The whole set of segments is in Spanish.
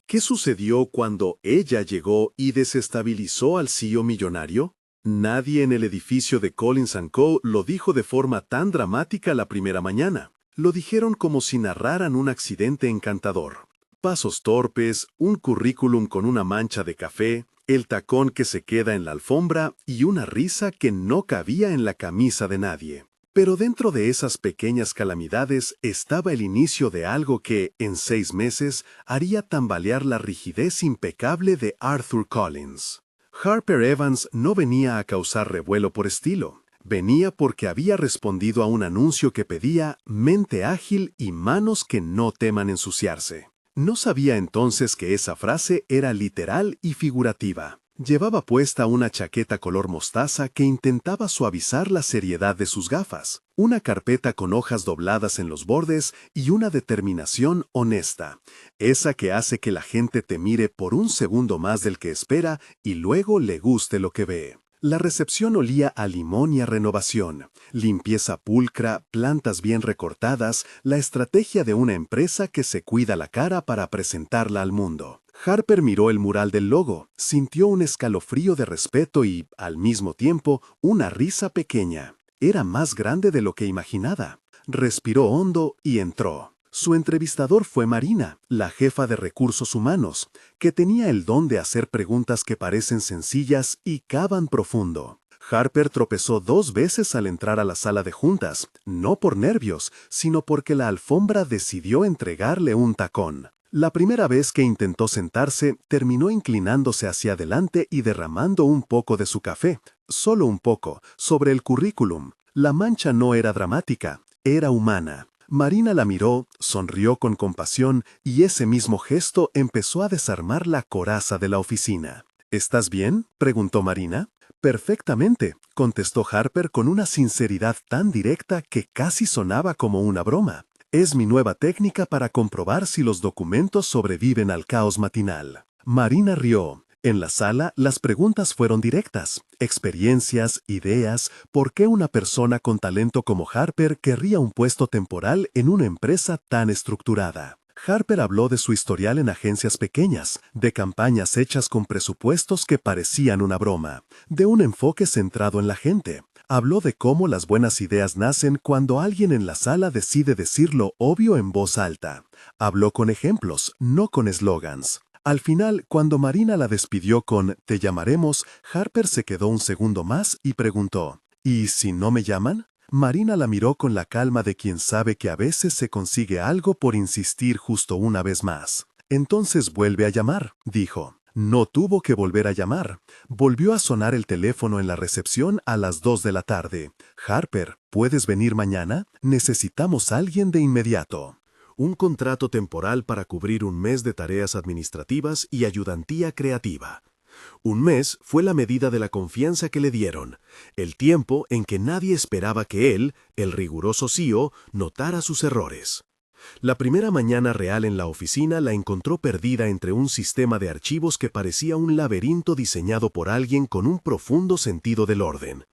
¿Qué sucedió cuando ella llegó y desestabilizó al CEO millonario? Nadie en el edificio de Collins & Co. lo dijo de forma tan dramática la primera mañana. Lo dijeron como si narraran un accidente encantador. Pasos torpes, un currículum con una mancha de café, el tacón que se queda en la alfombra y una risa que no cabía en la camisa de nadie. Pero dentro de esas pequeñas calamidades estaba el inicio de algo que, en 6 meses, haría tambalear la rigidez impecable de Arthur Collins. Harper Evans no venía a causar revuelo por estilo. Venía porque había respondido a un anuncio que pedía mente ágil y manos que no teman ensuciarse. No sabía entonces que esa frase era literal y figurativa. Llevaba puesta una chaqueta color mostaza que intentaba suavizar la seriedad de sus gafas, una carpeta con hojas dobladas en los bordes y una determinación honesta, esa que hace que la gente te mire por un segundo más del que espera y luego le guste lo que ve. La recepción olía a limón y a renovación, limpieza pulcra, plantas bien recortadas, la estrategia de una empresa que se cuida la cara para presentarla al mundo. Harper miró el mural del logo, sintió un escalofrío de respeto y, al mismo tiempo, una risa pequeña. Era más grande de lo que imaginaba. Respiró hondo y entró. Su entrevistador fue Marina, la jefa de recursos humanos, que tenía el don de hacer preguntas que parecen sencillas y cavan profundo. Harper tropezó 2 veces al entrar a la sala de juntas, no por nervios, sino porque la alfombra decidió entregarle un tacón. La primera vez que intentó sentarse, terminó inclinándose hacia adelante y derramando un poco de su café, solo un poco, sobre el currículum. La mancha no era dramática, era humana. Marina la miró, sonrió con compasión y ese mismo gesto empezó a desarmar la coraza de la oficina. ¿Estás bien?, preguntó Marina. Perfectamente, contestó Harper con una sinceridad tan directa que casi sonaba como una broma. Es mi nueva técnica para comprobar si los documentos sobreviven al caos matinal. Marina rió. En la sala, las preguntas fueron directas. Experiencias, ideas, ¿por qué una persona con talento como Harper querría un puesto temporal en una empresa tan estructurada? Harper habló de su historial en agencias pequeñas, de campañas hechas con presupuestos que parecían una broma, de un enfoque centrado en la gente. Habló de cómo las buenas ideas nacen cuando alguien en la sala decide decir lo obvio en voz alta. Habló con ejemplos, no con eslogans. Al final, cuando Marina la despidió con «Te llamaremos», Harper se quedó un segundo más y preguntó «¿Y si no me llaman?». Marina la miró con la calma de quien sabe que a veces se consigue algo por insistir justo una vez más. «Entonces vuelve a llamar», dijo. No tuvo que volver a llamar. Volvió a sonar el teléfono en la recepción a las 2 de la tarde. «Harper, ¿puedes venir mañana? Necesitamos a alguien de inmediato». Un contrato temporal para cubrir un mes de tareas administrativas y ayudantía creativa. Un mes fue la medida de la confianza que le dieron, el tiempo en que nadie esperaba que él, el riguroso CEO, notara sus errores. La primera mañana real en la oficina la encontró perdida entre un sistema de archivos que parecía un laberinto diseñado por alguien con un profundo sentido del orden.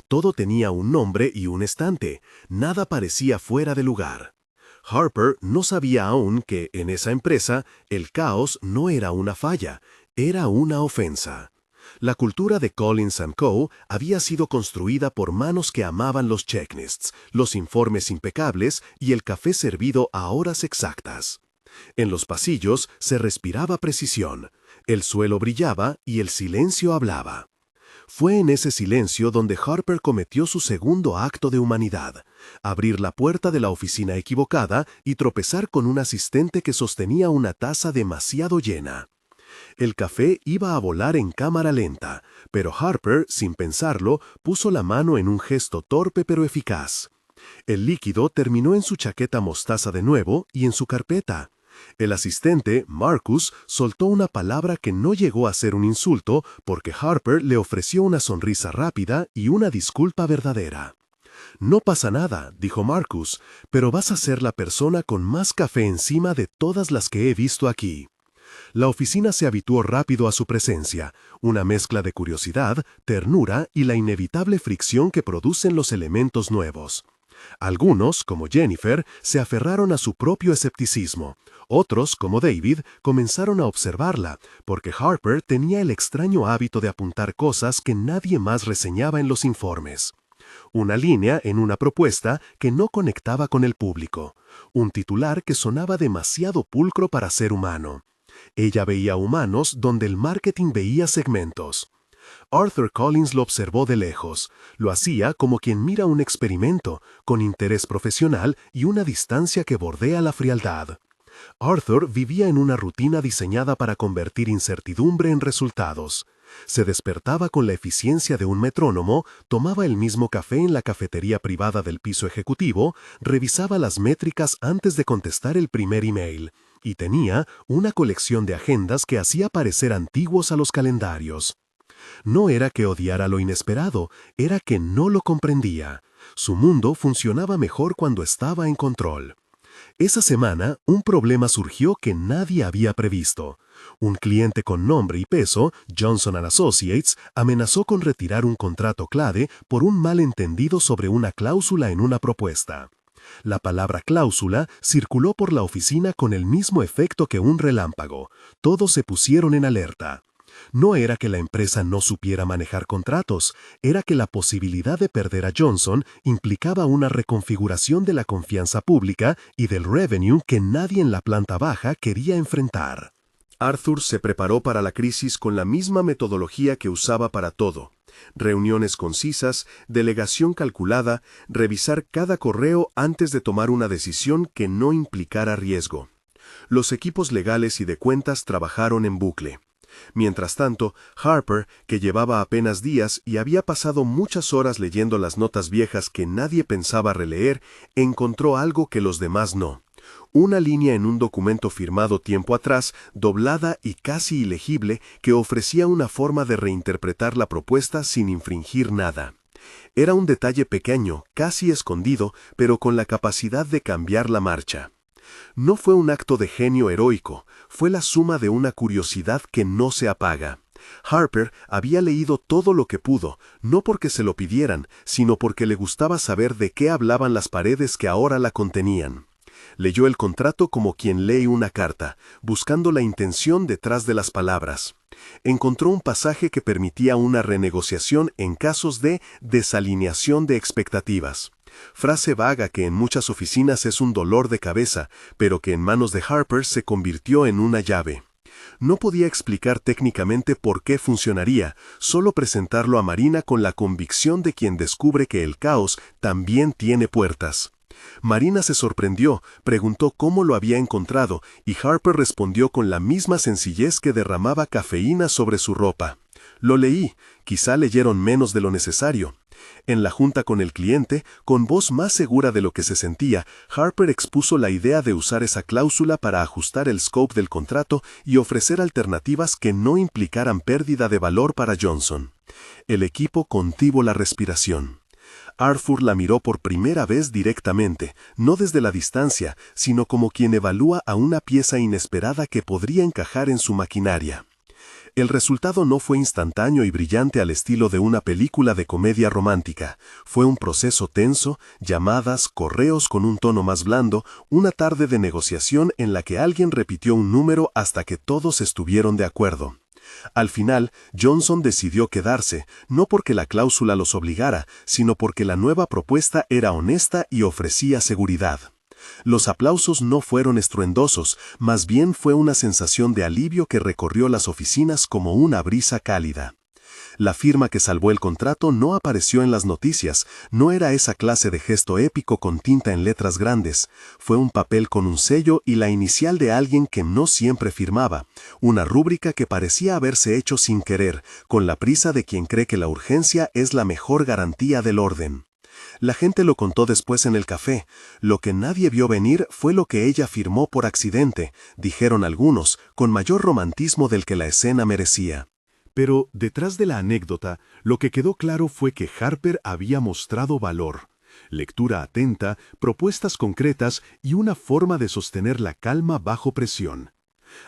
Todo tenía un nombre y un estante, nada parecía fuera de lugar. Harper no sabía aún que, en esa empresa, el caos no era una falla, era una ofensa. La cultura de Collins & Co. había sido construida por manos que amaban los checklists, los informes impecables y el café servido a horas exactas. En los pasillos se respiraba precisión, el suelo brillaba y el silencio hablaba. Fue en ese silencio donde Harper cometió su segundo acto de humanidad, abrir la puerta de la oficina equivocada y tropezar con un asistente que sostenía una taza demasiado llena. El café iba a volar en cámara lenta, pero Harper, sin pensarlo, puso la mano en un gesto torpe pero eficaz. El líquido terminó en su chaqueta mostaza de nuevo y en su carpeta. El asistente, Marcus, soltó una palabra que no llegó a ser un insulto porque Harper le ofreció una sonrisa rápida y una disculpa verdadera. «No pasa nada», dijo Marcus, «pero vas a ser la persona con más café encima de todas las que he visto aquí». La oficina se habituó rápido a su presencia, una mezcla de curiosidad, ternura y la inevitable fricción que producen los elementos nuevos. Algunos, como Jennifer, se aferraron a su propio escepticismo. Otros, como David, comenzaron a observarla, porque Harper tenía el extraño hábito de apuntar cosas que nadie más reseñaba en los informes. Una línea en una propuesta que no conectaba con el público. Un titular que sonaba demasiado pulcro para ser humano. Ella veía humanos donde el marketing veía segmentos. Arthur Collins lo observó de lejos. Lo hacía como quien mira un experimento, con interés profesional y una distancia que bordea la frialdad. Arthur vivía en una rutina diseñada para convertir incertidumbre en resultados. Se despertaba con la eficiencia de un metrónomo, tomaba el mismo café en la cafetería privada del piso ejecutivo, revisaba las métricas antes de contestar el primer email, y tenía una colección de agendas que hacía parecer antiguos a los calendarios. No era que odiara lo inesperado, era que no lo comprendía. Su mundo funcionaba mejor cuando estaba en control. Esa semana, un problema surgió que nadie había previsto. Un cliente con nombre y peso, Johnson & Associates, amenazó con retirar un contrato clave por un malentendido sobre una cláusula en una propuesta. La palabra cláusula circuló por la oficina con el mismo efecto que un relámpago. Todos se pusieron en alerta. No era que la empresa no supiera manejar contratos, era que la posibilidad de perder a Johnson implicaba una reconfiguración de la confianza pública y del revenue que nadie en la planta baja quería enfrentar. Arthur se preparó para la crisis con la misma metodología que usaba para todo. Reuniones concisas, delegación calculada, revisar cada correo antes de tomar una decisión que no implicara riesgo. Los equipos legales y de cuentas trabajaron en bucle. Mientras tanto, Harper, que llevaba apenas días y había pasado muchas horas leyendo las notas viejas que nadie pensaba releer, encontró algo que los demás no. Una línea en un documento firmado tiempo atrás, doblada y casi ilegible, que ofrecía una forma de reinterpretar la propuesta sin infringir nada. Era un detalle pequeño, casi escondido, pero con la capacidad de cambiar la marcha. No fue un acto de genio heroico, fue la suma de una curiosidad que no se apaga. Harper había leído todo lo que pudo, no porque se lo pidieran, sino porque le gustaba saber de qué hablaban las paredes que ahora la contenían. Leyó el contrato como quien lee una carta, buscando la intención detrás de las palabras. Encontró un pasaje que permitía una renegociación en casos de desalineación de expectativas. Frase vaga que en muchas oficinas es un dolor de cabeza, pero que en manos de Harper se convirtió en una llave. No podía explicar técnicamente por qué funcionaría, solo presentarlo a Marina con la convicción de quien descubre que el caos también tiene puertas. Marina se sorprendió, preguntó cómo lo había encontrado, y Harper respondió con la misma sencillez que derramaba cafeína sobre su ropa. Lo leí, quizá leyeron menos de lo necesario. En la junta con el cliente, con voz más segura de lo que se sentía, Harper expuso la idea de usar esa cláusula para ajustar el scope del contrato y ofrecer alternativas que no implicaran pérdida de valor para Johnson. El equipo contuvo la respiración. Arthur la miró por primera vez directamente, no desde la distancia, sino como quien evalúa a una pieza inesperada que podría encajar en su maquinaria. El resultado no fue instantáneo y brillante al estilo de una película de comedia romántica. Fue un proceso tenso, llamadas, correos con un tono más blando, una tarde de negociación en la que alguien repitió un número hasta que todos estuvieron de acuerdo. Al final, Johnson decidió quedarse, no porque la cláusula los obligara, sino porque la nueva propuesta era honesta y ofrecía seguridad. Los aplausos no fueron estruendosos, más bien fue una sensación de alivio que recorrió las oficinas como una brisa cálida. La firma que salvó el contrato no apareció en las noticias, no era esa clase de gesto épico con tinta en letras grandes, fue un papel con un sello y la inicial de alguien que no siempre firmaba, una rúbrica que parecía haberse hecho sin querer, con la prisa de quien cree que la urgencia es la mejor garantía del orden. La gente lo contó después en el café. Lo que nadie vio venir fue lo que ella firmó por accidente, dijeron algunos, con mayor romantismo del que la escena merecía. Pero detrás de la anécdota, lo que quedó claro fue que Harper había mostrado valor. Lectura atenta, propuestas concretas y una forma de sostener la calma bajo presión.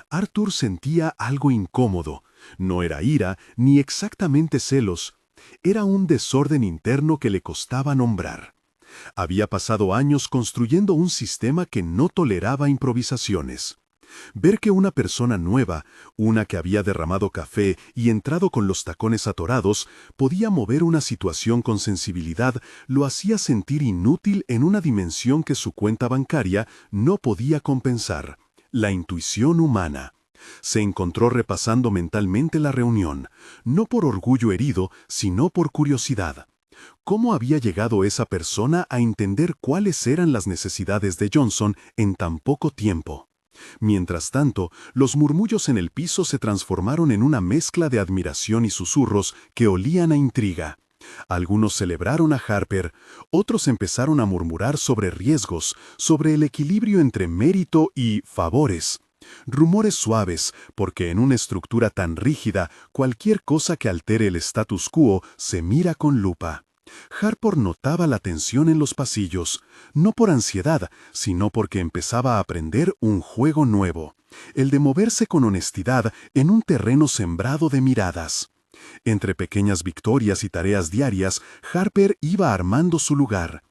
Arthur sentía algo incómodo. No era ira, ni exactamente celos. Era un desorden interno que le costaba nombrar. Había pasado años construyendo un sistema que no toleraba improvisaciones. Ver que una persona nueva, una que había derramado café y entrado con los tacones atorados, podía mover una situación con sensibilidad, lo hacía sentir inútil en una dimensión que su cuenta bancaria no podía compensar: la intuición humana. Se encontró repasando mentalmente la reunión, no por orgullo herido, sino por curiosidad. ¿Cómo había llegado esa persona a entender cuáles eran las necesidades de Johnson en tan poco tiempo? Mientras tanto, los murmullos en el piso se transformaron en una mezcla de admiración y susurros que olían a intriga. Algunos celebraron a Harper, otros empezaron a murmurar sobre riesgos, sobre el equilibrio entre mérito y favores. Rumores suaves, porque en una estructura tan rígida, cualquier cosa que altere el status quo se mira con lupa. Harper notaba la tensión en los pasillos, no por ansiedad, sino porque empezaba a aprender un juego nuevo, el de moverse con honestidad en un terreno sembrado de miradas. Entre pequeñas victorias y tareas diarias, Harper iba armando su lugar.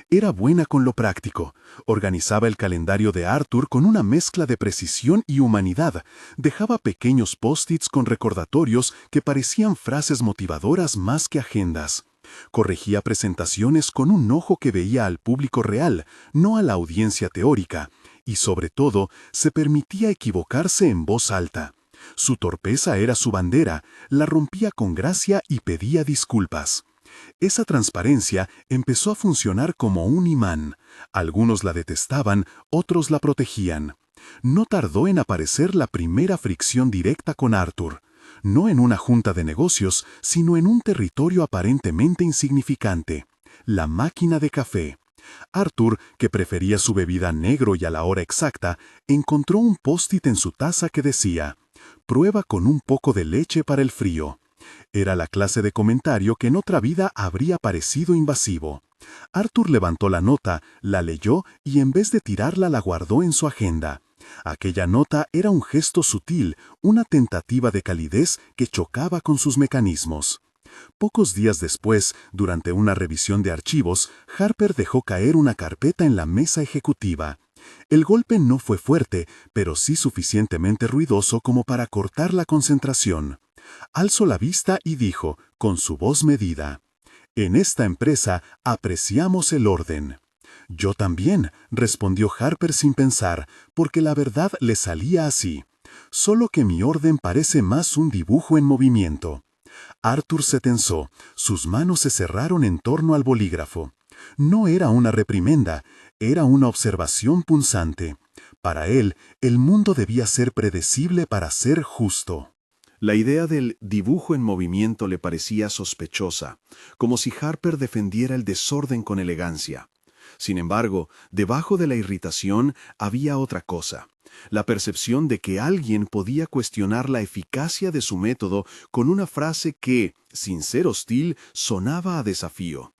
Era buena con lo práctico. Organizaba el calendario de Arthur con una mezcla de precisión y humanidad. Dejaba pequeños post-its con recordatorios que parecían frases motivadoras más que agendas. Corregía presentaciones con un ojo que veía al público real, no a la audiencia teórica. Y sobre todo, se permitía equivocarse en voz alta. Su torpeza era su bandera, la rompía con gracia y pedía disculpas. Esa transparencia empezó a funcionar como un imán. Algunos la detestaban, otros la protegían. No tardó en aparecer la primera fricción directa con Arthur. No en una junta de negocios, sino en un territorio aparentemente insignificante: la máquina de café. Arthur, que prefería su bebida negro y a la hora exacta, encontró un post-it en su taza que decía: «Prueba con un poco de leche para el frío». Era la clase de comentario que en otra vida habría parecido invasivo. Arthur levantó la nota, la leyó y en vez de tirarla la guardó en su agenda. Aquella nota era un gesto sutil, una tentativa de calidez que chocaba con sus mecanismos. Pocos días después, durante una revisión de archivos, Harper dejó caer una carpeta en la mesa ejecutiva. El golpe no fue fuerte, pero sí suficientemente ruidoso como para cortar la concentración. Alzó la vista y dijo, con su voz medida: «En esta empresa apreciamos el orden». «Yo también», respondió Harper sin pensar, porque la verdad le salía así. «Solo que mi orden parece más un dibujo en movimiento». Arthur se tensó, sus manos se cerraron en torno al bolígrafo. No era una reprimenda, era una observación punzante. Para él, el mundo debía ser predecible para ser justo. La idea del dibujo en movimiento le parecía sospechosa, como si Harper defendiera el desorden con elegancia. Sin embargo, debajo de la irritación había otra cosa: la percepción de que alguien podía cuestionar la eficacia de su método con una frase que, sin ser hostil, sonaba a desafío.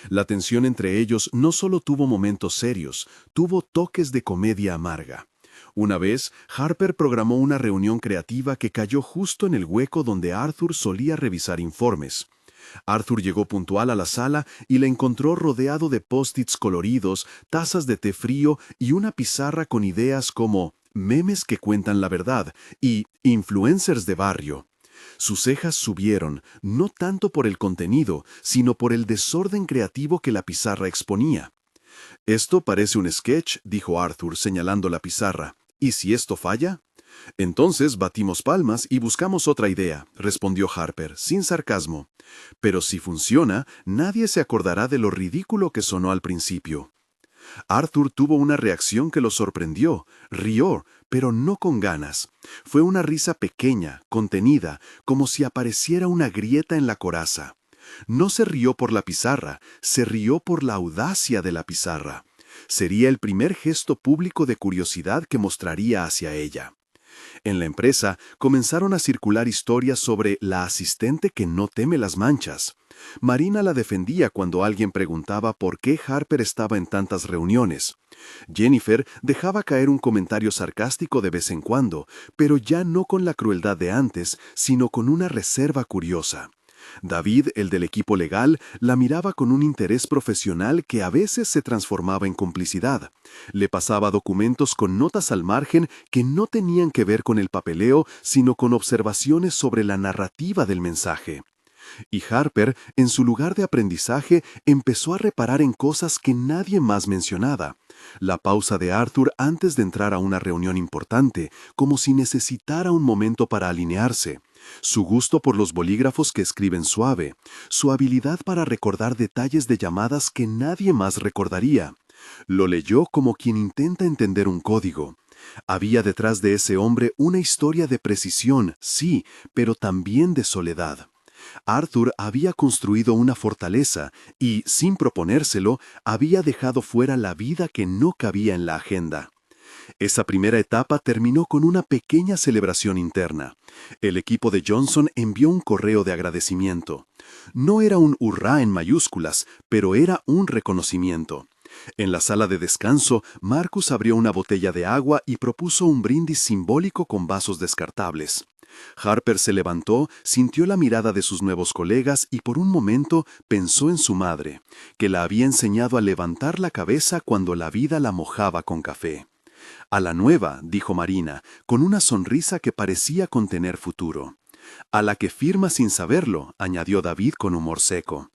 La tensión entre ellos no solo tuvo momentos serios, tuvo toques de comedia amarga. Una vez, Harper programó una reunión creativa que cayó justo en el hueco donde Arthur solía revisar informes. Arthur llegó puntual a la sala y la encontró rodeado de post-its coloridos, tazas de té frío y una pizarra con ideas como memes que cuentan la verdad y influencers de barrio. Sus cejas subieron, no tanto por el contenido, sino por el desorden creativo que la pizarra exponía. «Esto parece un sketch», dijo Arthur señalando la pizarra. «¿Y si esto falla?» «Entonces batimos palmas y buscamos otra idea», respondió Harper, sin sarcasmo. «Pero si funciona, nadie se acordará de lo ridículo que sonó al principio». Arthur tuvo una reacción que lo sorprendió. Rió, pero no con ganas. Fue una risa pequeña, contenida, como si apareciera una grieta en la coraza. No se rió por la pizarra, se rió por la audacia de la pizarra. Sería el primer gesto público de curiosidad que mostraría hacia ella. En la empresa comenzaron a circular historias sobre la asistente que no teme las manchas. Marina la defendía cuando alguien preguntaba por qué Harper estaba en tantas reuniones. Jennifer dejaba caer un comentario sarcástico de vez en cuando, pero ya no con la crueldad de antes, sino con una reserva curiosa. David, el del equipo legal, la miraba con un interés profesional que a veces se transformaba en complicidad. Le pasaba documentos con notas al margen que no tenían que ver con el papeleo, sino con observaciones sobre la narrativa del mensaje. Y Harper, en su lugar de aprendizaje, empezó a reparar en cosas que nadie más mencionaba. La pausa de Arthur antes de entrar a una reunión importante, como si necesitara un momento para alinearse. Su gusto por los bolígrafos que escriben suave. Su habilidad para recordar detalles de llamadas que nadie más recordaría. Lo leyó como quien intenta entender un código. Había detrás de ese hombre una historia de precisión, sí, pero también de soledad. Arthur había construido una fortaleza y, sin proponérselo, había dejado fuera la vida que no cabía en la agenda. Esa primera etapa terminó con una pequeña celebración interna. El equipo de Johnson envió un correo de agradecimiento. No era un hurra en mayúsculas, pero era un reconocimiento. En la sala de descanso, Marcus abrió una botella de agua y propuso un brindis simbólico con vasos descartables. Harper se levantó, sintió la mirada de sus nuevos colegas y por un momento pensó en su madre, que la había enseñado a levantar la cabeza cuando la vida la mojaba con café. A la nueva, dijo Marina, con una sonrisa que parecía contener futuro. A la que firma sin saberlo, añadió David con humor seco.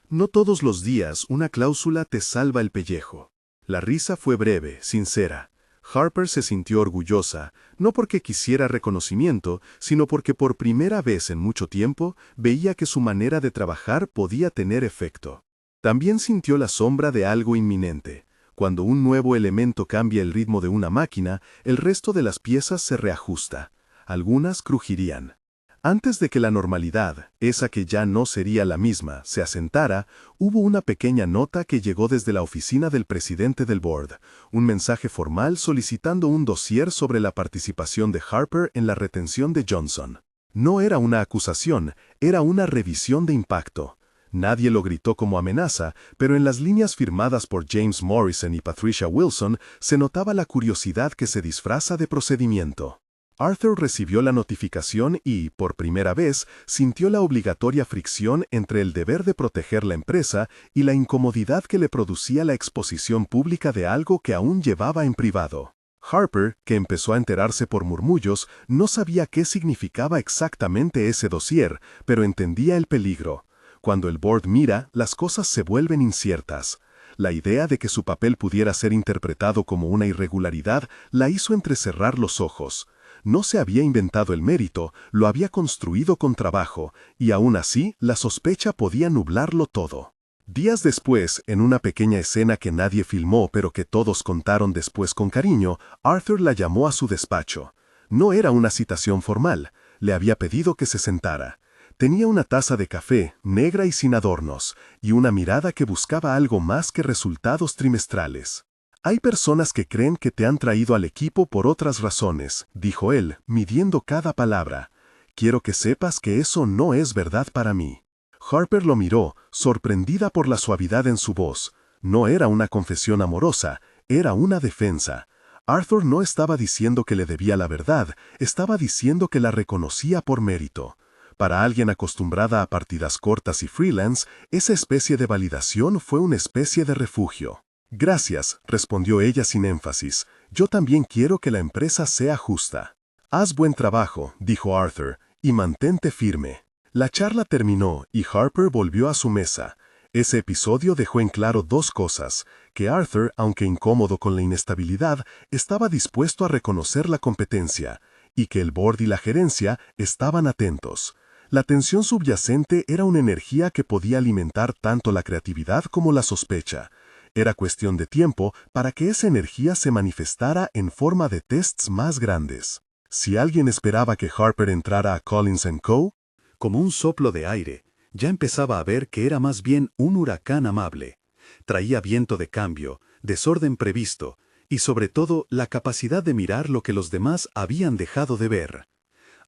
No todos los días una cláusula te salva el pellejo. La risa fue breve, sincera. Harper se sintió orgullosa, no porque quisiera reconocimiento, sino porque por primera vez en mucho tiempo veía que su manera de trabajar podía tener efecto. También sintió la sombra de algo inminente. Cuando un nuevo elemento cambia el ritmo de una máquina, el resto de las piezas se reajusta. Algunas crujirían. Antes de que la normalidad, esa que ya no sería la misma, se asentara, hubo una pequeña nota que llegó desde la oficina del presidente del board, un mensaje formal solicitando un dossier sobre la participación de Harper en la retención de Johnson. No era una acusación, era una revisión de impacto. Nadie lo gritó como amenaza, pero en las líneas firmadas por James Morrison y Patricia Wilson se notaba la curiosidad que se disfraza de procedimiento. Arthur recibió la notificación y, por primera vez, sintió la obligatoria fricción entre el deber de proteger la empresa y la incomodidad que le producía la exposición pública de algo que aún llevaba en privado. Harper, que empezó a enterarse por murmullos, no sabía qué significaba exactamente ese dossier, pero entendía el peligro. Cuando el board mira, las cosas se vuelven inciertas. La idea de que su papel pudiera ser interpretado como una irregularidad la hizo entrecerrar los ojos. No se había inventado el mérito, lo había construido con trabajo, y aún así la sospecha podía nublarlo todo. Días después, en una pequeña escena que nadie filmó pero que todos contaron después con cariño, Arthur la llamó a su despacho. No era una citación formal, le había pedido que se sentara. Tenía una taza de café, negra y sin adornos, y una mirada que buscaba algo más que resultados trimestrales. Hay personas que creen que te han traído al equipo por otras razones, dijo él, midiendo cada palabra. Quiero que sepas que eso no es verdad para mí. Harper lo miró, sorprendida por la suavidad en su voz. No era una confesión amorosa, era una defensa. Arthur no estaba diciendo que le debía la verdad, estaba diciendo que la reconocía por mérito. Para alguien acostumbrada a partidas cortas y freelance, esa especie de validación fue una especie de refugio. Gracias, respondió ella sin énfasis. Yo también quiero que la empresa sea justa. Haz buen trabajo, dijo Arthur, y mantente firme. La charla terminó y Harper volvió a su mesa. Ese episodio dejó en claro dos cosas, que Arthur, aunque incómodo con la inestabilidad, estaba dispuesto a reconocer la competencia, y que el board y la gerencia estaban atentos. La tensión subyacente era una energía que podía alimentar tanto la creatividad como la sospecha. Era cuestión de tiempo para que esa energía se manifestara en forma de tests más grandes. Si alguien esperaba que Harper entrara a Collins & Co., como un soplo de aire, ya empezaba a ver que era más bien un huracán amable. Traía viento de cambio, desorden previsto, y sobre todo la capacidad de mirar lo que los demás habían dejado de ver.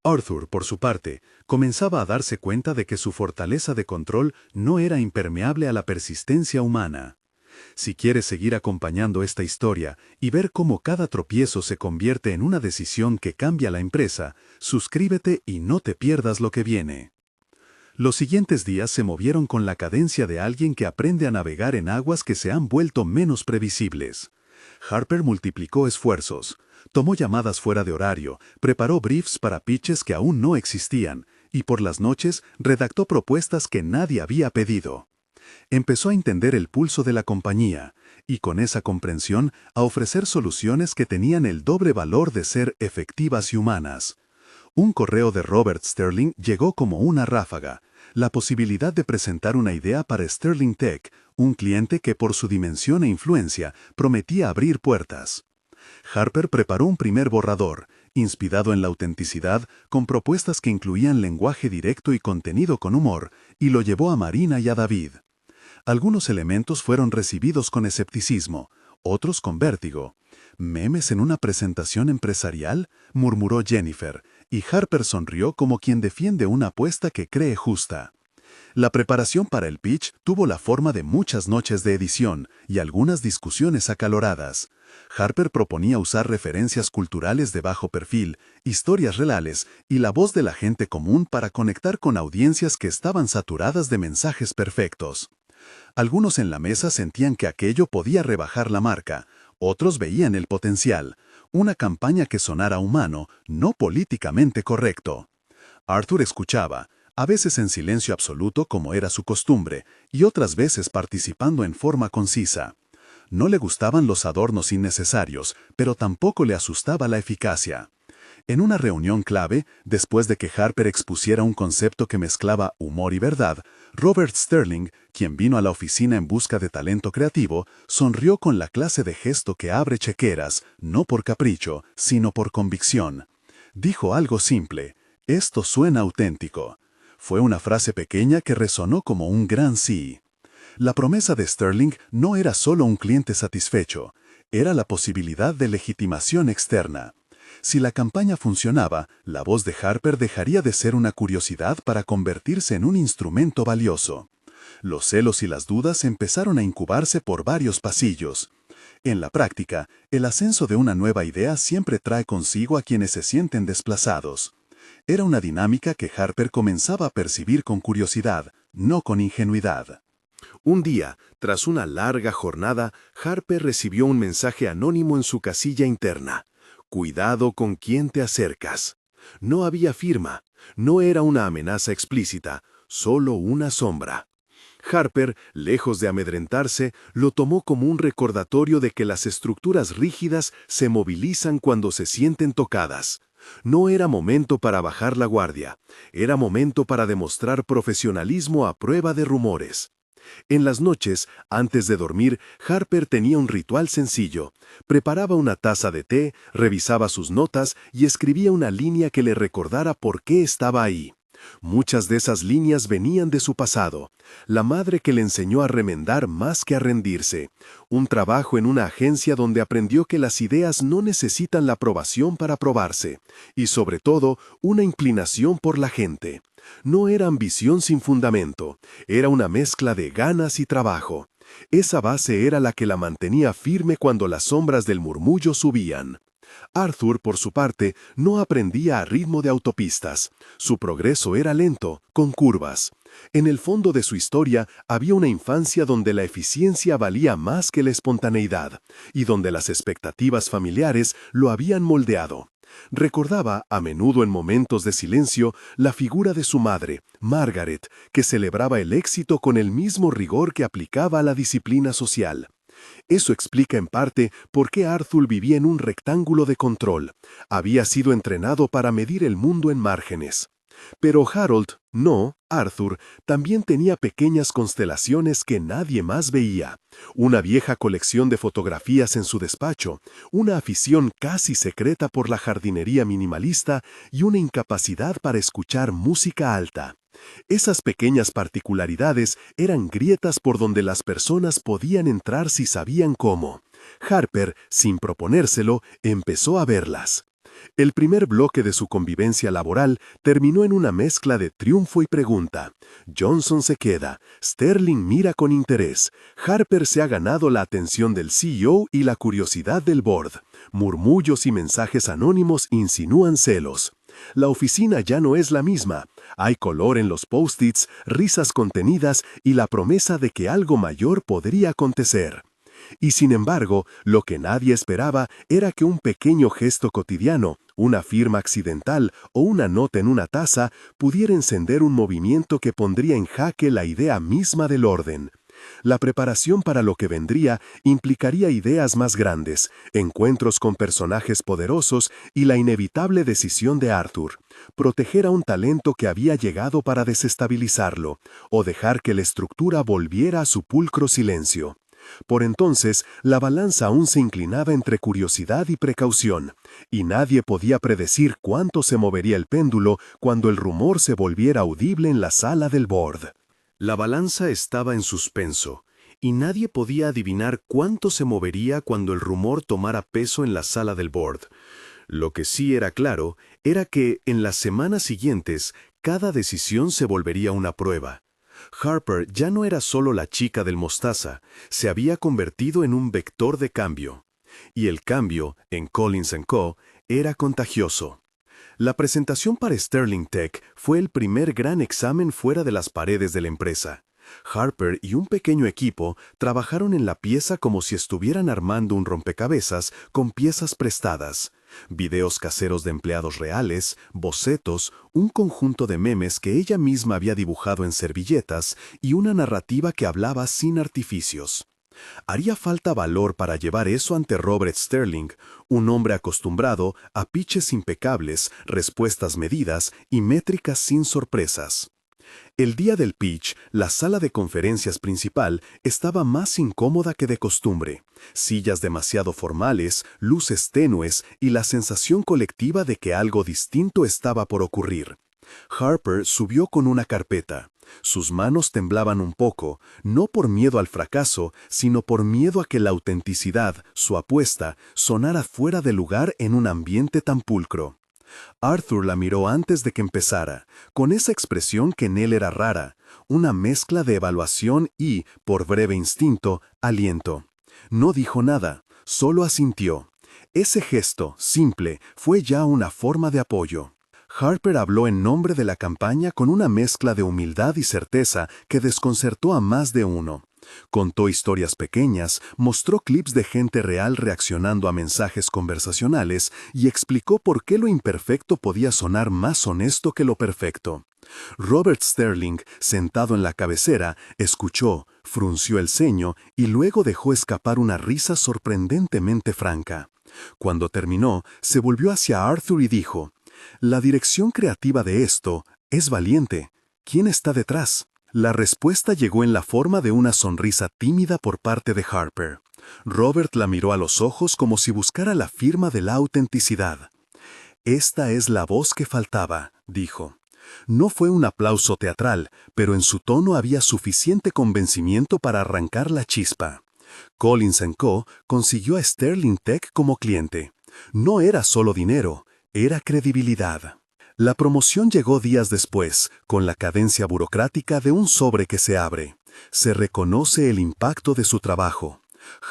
Arthur, por su parte, comenzaba a darse cuenta de que su fortaleza de control no era impermeable a la persistencia humana. Si quieres seguir acompañando esta historia y ver cómo cada tropiezo se convierte en una decisión que cambia la empresa, suscríbete y no te pierdas lo que viene. Los siguientes días se movieron con la cadencia de alguien que aprende a navegar en aguas que se han vuelto menos previsibles. Harper multiplicó esfuerzos, tomó llamadas fuera de horario, preparó briefs para pitches que aún no existían, y por las noches redactó propuestas que nadie había pedido. Empezó a entender el pulso de la compañía, y con esa comprensión a ofrecer soluciones que tenían el doble valor de ser efectivas y humanas. Un correo de Robert Sterling llegó como una ráfaga, la posibilidad de presentar una idea para Sterling Tech, un cliente que por su dimensión e influencia prometía abrir puertas. Harper preparó un primer borrador, inspirado en la autenticidad, con propuestas que incluían lenguaje directo y contenido con humor, y lo llevó a Marina y a David. Algunos elementos fueron recibidos con escepticismo, otros con vértigo. ¿Memes en una presentación empresarial?, murmuró Jennifer, y Harper sonrió como quien defiende una apuesta que cree justa. La preparación para el pitch tuvo la forma de muchas noches de edición y algunas discusiones acaloradas. Harper proponía usar referencias culturales de bajo perfil, historias reales y la voz de la gente común para conectar con audiencias que estaban saturadas de mensajes perfectos. Algunos en la mesa sentían que aquello podía rebajar la marca, otros veían el potencial, una campaña que sonara humano, no políticamente correcto. Arthur escuchaba, a veces en silencio absoluto como era su costumbre, y otras veces participando en forma concisa. No le gustaban los adornos innecesarios, pero tampoco le asustaba la eficacia. En una reunión clave, después de que Harper expusiera un concepto que mezclaba humor y verdad, Robert Sterling, quien vino a la oficina en busca de talento creativo, sonrió con la clase de gesto que abre chequeras, no por capricho, sino por convicción. Dijo algo simple: «Esto suena auténtico». Fue una frase pequeña que resonó como un gran sí. La promesa de Sterling no era solo un cliente satisfecho, era la posibilidad de legitimación externa. Si la campaña funcionaba, la voz de Harper dejaría de ser una curiosidad para convertirse en un instrumento valioso. Los celos y las dudas empezaron a incubarse por varios pasillos. En la práctica, el ascenso de una nueva idea siempre trae consigo a quienes se sienten desplazados. Era una dinámica que Harper comenzaba a percibir con curiosidad, no con ingenuidad. Un día, tras una larga jornada, Harper recibió un mensaje anónimo en su casilla interna. «Cuidado con quién te acercas». No había firma, no era una amenaza explícita, solo una sombra. Harper, lejos de amedrentarse, lo tomó como un recordatorio de que las estructuras rígidas se movilizan cuando se sienten tocadas. No era momento para bajar la guardia, era momento para demostrar profesionalismo a prueba de rumores. En las noches, antes de dormir, Harper tenía un ritual sencillo. Preparaba una taza de té, revisaba sus notas y escribía una línea que le recordara por qué estaba ahí. Muchas de esas líneas venían de su pasado, la madre que le enseñó a remendar más que a rendirse, un trabajo en una agencia donde aprendió que las ideas no necesitan la aprobación para probarse, y sobre todo, una inclinación por la gente. No era ambición sin fundamento, era una mezcla de ganas y trabajo. Esa base era la que la mantenía firme cuando las sombras del murmullo subían. Arthur, por su parte, no aprendía a ritmo de autopistas. Su progreso era lento, con curvas. En el fondo de su historia había una infancia donde la eficiencia valía más que la espontaneidad, y donde las expectativas familiares lo habían moldeado. Recordaba, a menudo en momentos de silencio, la figura de su madre, Margaret, que celebraba el éxito con el mismo rigor que aplicaba a la disciplina social. Eso explica en parte por qué Arthur vivía en un rectángulo de control. Había sido entrenado para medir el mundo en márgenes. Pero Harold, no, Arthur, también tenía pequeñas constelaciones que nadie más veía. Una vieja colección de fotografías en su despacho, una afición casi secreta por la jardinería minimalista y una incapacidad para escuchar música alta. Esas pequeñas particularidades eran grietas por donde las personas podían entrar si sabían cómo. Harper, sin proponérselo, empezó a verlas. El primer bloque de su convivencia laboral terminó en una mezcla de triunfo y pregunta. Johnson se queda, Sterling mira con interés, Harper se ha ganado la atención del CEO y la curiosidad del board. Murmullos y mensajes anónimos insinúan celos. La oficina ya no es la misma. Hay color en los post-its, risas contenidas y la promesa de que algo mayor podría acontecer. Y sin embargo, lo que nadie esperaba era que un pequeño gesto cotidiano, una firma accidental o una nota en una taza pudiera encender un movimiento que pondría en jaque la idea misma del orden. La preparación para lo que vendría implicaría ideas más grandes, encuentros con personajes poderosos y la inevitable decisión de Arthur: proteger a un talento que había llegado para desestabilizarlo, o dejar que la estructura volviera a su pulcro silencio. Por entonces, la balanza aún se inclinaba entre curiosidad y precaución, y nadie podía predecir cuánto se movería el péndulo cuando el rumor se volviera audible en la sala del board. La balanza estaba en suspenso, y nadie podía adivinar cuánto se movería cuando el rumor tomara peso en la sala del board. Lo que sí era claro era que, en las semanas siguientes, cada decisión se volvería una prueba. Harper ya no era solo la chica del mostaza, se había convertido en un vector de cambio. Y el cambio, en Collins & Co., era contagioso. La presentación para Sterling Tech fue el primer gran examen fuera de las paredes de la empresa. Harper y un pequeño equipo trabajaron en la pieza como si estuvieran armando un rompecabezas con piezas prestadas. Videos caseros de empleados reales, bocetos, un conjunto de memes que ella misma había dibujado en servilletas y una narrativa que hablaba sin artificios. Haría falta valor para llevar eso ante Robert Sterling, un hombre acostumbrado a pitches impecables, respuestas medidas y métricas sin sorpresas. El día del pitch, la sala de conferencias principal estaba más incómoda que de costumbre. Sillas demasiado formales, luces tenues y la sensación colectiva de que algo distinto estaba por ocurrir. Harper subió con una carpeta. Sus manos temblaban un poco, no por miedo al fracaso, sino por miedo a que la autenticidad, su apuesta, sonara fuera de lugar en un ambiente tan pulcro. Arthur la miró antes de que empezara, con esa expresión que en él era rara, una mezcla de evaluación y, por breve instinto, aliento. No dijo nada, solo asintió. Ese gesto, simple, fue ya una forma de apoyo. Harper habló en nombre de la campaña con una mezcla de humildad y certeza que desconcertó a más de uno. Contó historias pequeñas, mostró clips de gente real reaccionando a mensajes conversacionales y explicó por qué lo imperfecto podía sonar más honesto que lo perfecto. Robert Sterling, sentado en la cabecera, escuchó, frunció el ceño y luego dejó escapar una risa sorprendentemente franca. Cuando terminó, se volvió hacia Arthur y dijo: «La dirección creativa de esto es valiente. ¿Quién está detrás?». La respuesta llegó en la forma de una sonrisa tímida por parte de Harper. Robert la miró a los ojos como si buscara la firma de la autenticidad. «Esta es la voz que faltaba», dijo. No fue un aplauso teatral, pero en su tono había suficiente convencimiento para arrancar la chispa. Collins & Co. consiguió a Sterling Tech como cliente. No era solo dinero, era credibilidad. La promoción llegó días después, con la cadencia burocrática de un sobre que se abre. Se reconoce el impacto de su trabajo.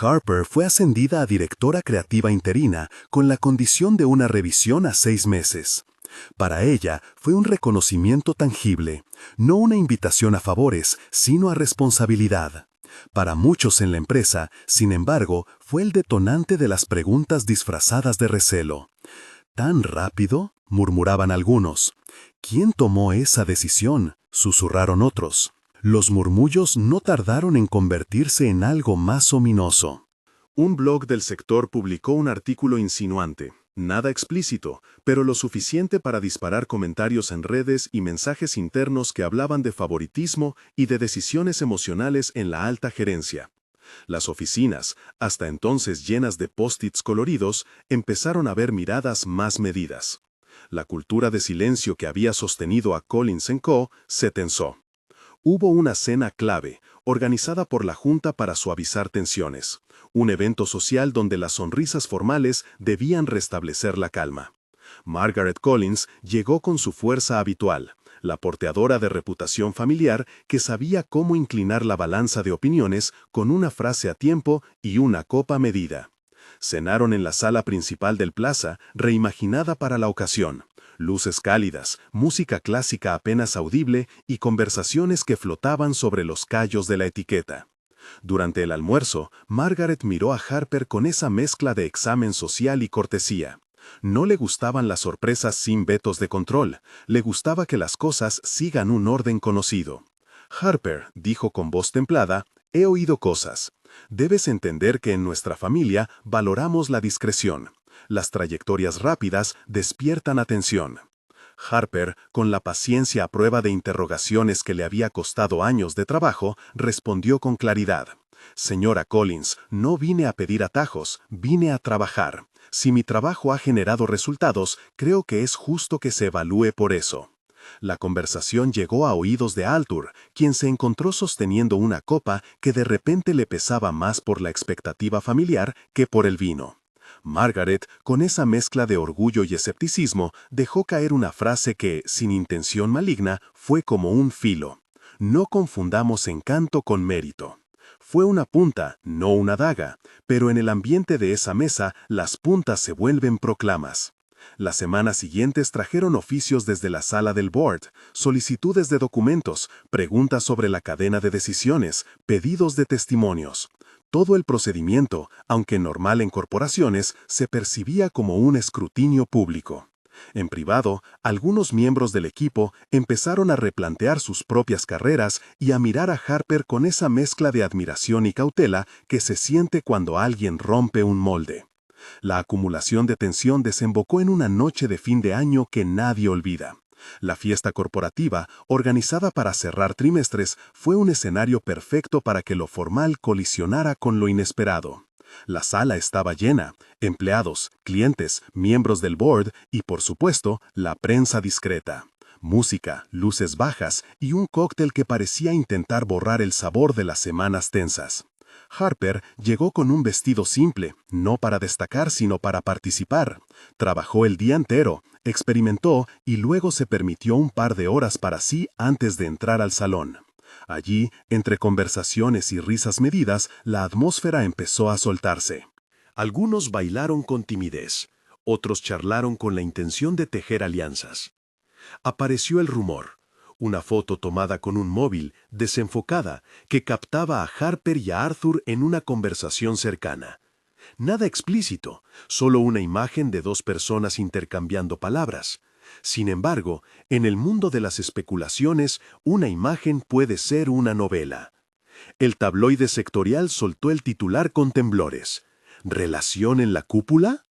Harper fue ascendida a directora creativa interina con la condición de una revisión a 6 meses. Para ella fue un reconocimiento tangible, no una invitación a favores, sino a responsabilidad. Para muchos en la empresa, sin embargo, fue el detonante de las preguntas disfrazadas de recelo. «¿Tan rápido?», murmuraban algunos. «¿Quién tomó esa decisión?», susurraron otros. Los murmullos no tardaron en convertirse en algo más ominoso. Un blog del sector publicó un artículo insinuante, nada explícito, pero lo suficiente para disparar comentarios en redes y mensajes internos que hablaban de favoritismo y de decisiones emocionales en la alta gerencia. Las oficinas, hasta entonces llenas de post-its coloridos, empezaron a ver miradas más medidas. La cultura de silencio que había sostenido a Collins & Co. se tensó. Hubo una cena clave, organizada por la Junta para suavizar tensiones, un evento social donde las sonrisas formales debían restablecer la calma. Margaret Collins llegó con su fuerza habitual, la porteadora de reputación familiar que sabía cómo inclinar la balanza de opiniones con una frase a tiempo y una copa medida. Cenaron en la sala principal del Plaza, reimaginada para la ocasión. Luces cálidas, música clásica apenas audible y conversaciones que flotaban sobre los callos de la etiqueta. Durante el almuerzo, Margaret miró a Harper con esa mezcla de examen social y cortesía. No le gustaban las sorpresas sin vetos de control, le gustaba que las cosas sigan un orden conocido. Harper, dijo con voz templada, he oído cosas. Debes entender que en nuestra familia valoramos la discreción. Las trayectorias rápidas despiertan atención. Harper, con la paciencia a prueba de interrogaciones que le había costado años de trabajo, respondió con claridad. Señora Collins, no vine a pedir atajos, vine a trabajar. Si mi trabajo ha generado resultados, creo que es justo que se evalúe por eso. La conversación llegó a oídos de Arthur, quien se encontró sosteniendo una copa que de repente le pesaba más por la expectativa familiar que por el vino. Margaret, con esa mezcla de orgullo y escepticismo, dejó caer una frase que, sin intención maligna, fue como un filo. No confundamos encanto con mérito. Fue una punta, no una daga, pero en el ambiente de esa mesa las puntas se vuelven proclamas. Las semanas siguientes trajeron oficios desde la sala del board, solicitudes de documentos, preguntas sobre la cadena de decisiones, pedidos de testimonios. Todo el procedimiento, aunque normal en corporaciones, se percibía como un escrutinio público. En privado, algunos miembros del equipo empezaron a replantear sus propias carreras y a mirar a Harper con esa mezcla de admiración y cautela que se siente cuando alguien rompe un molde. La acumulación de tensión desembocó en una noche de fin de año que nadie olvida. La fiesta corporativa, organizada para cerrar trimestres, fue un escenario perfecto para que lo formal colisionara con lo inesperado. La sala estaba llena, empleados, clientes, miembros del board y, por supuesto, la prensa discreta. Música, luces bajas y un cóctel que parecía intentar borrar el sabor de las semanas tensas. Harper llegó con un vestido simple, no para destacar sino para participar. Trabajó el día entero, experimentó y luego se permitió un par de horas para sí antes de entrar al salón. Allí, entre conversaciones y risas medidas, la atmósfera empezó a soltarse. Algunos bailaron con timidez, otros charlaron con la intención de tejer alianzas. Apareció el rumor. Una foto tomada con un móvil, desenfocada, que captaba a Harper y a Arthur en una conversación cercana. Nada explícito, solo una imagen de dos personas intercambiando palabras. Sin embargo, en el mundo de las especulaciones, una imagen puede ser una novela. El tabloide sectorial soltó el titular con temblores. ¿Relación en la cúpula?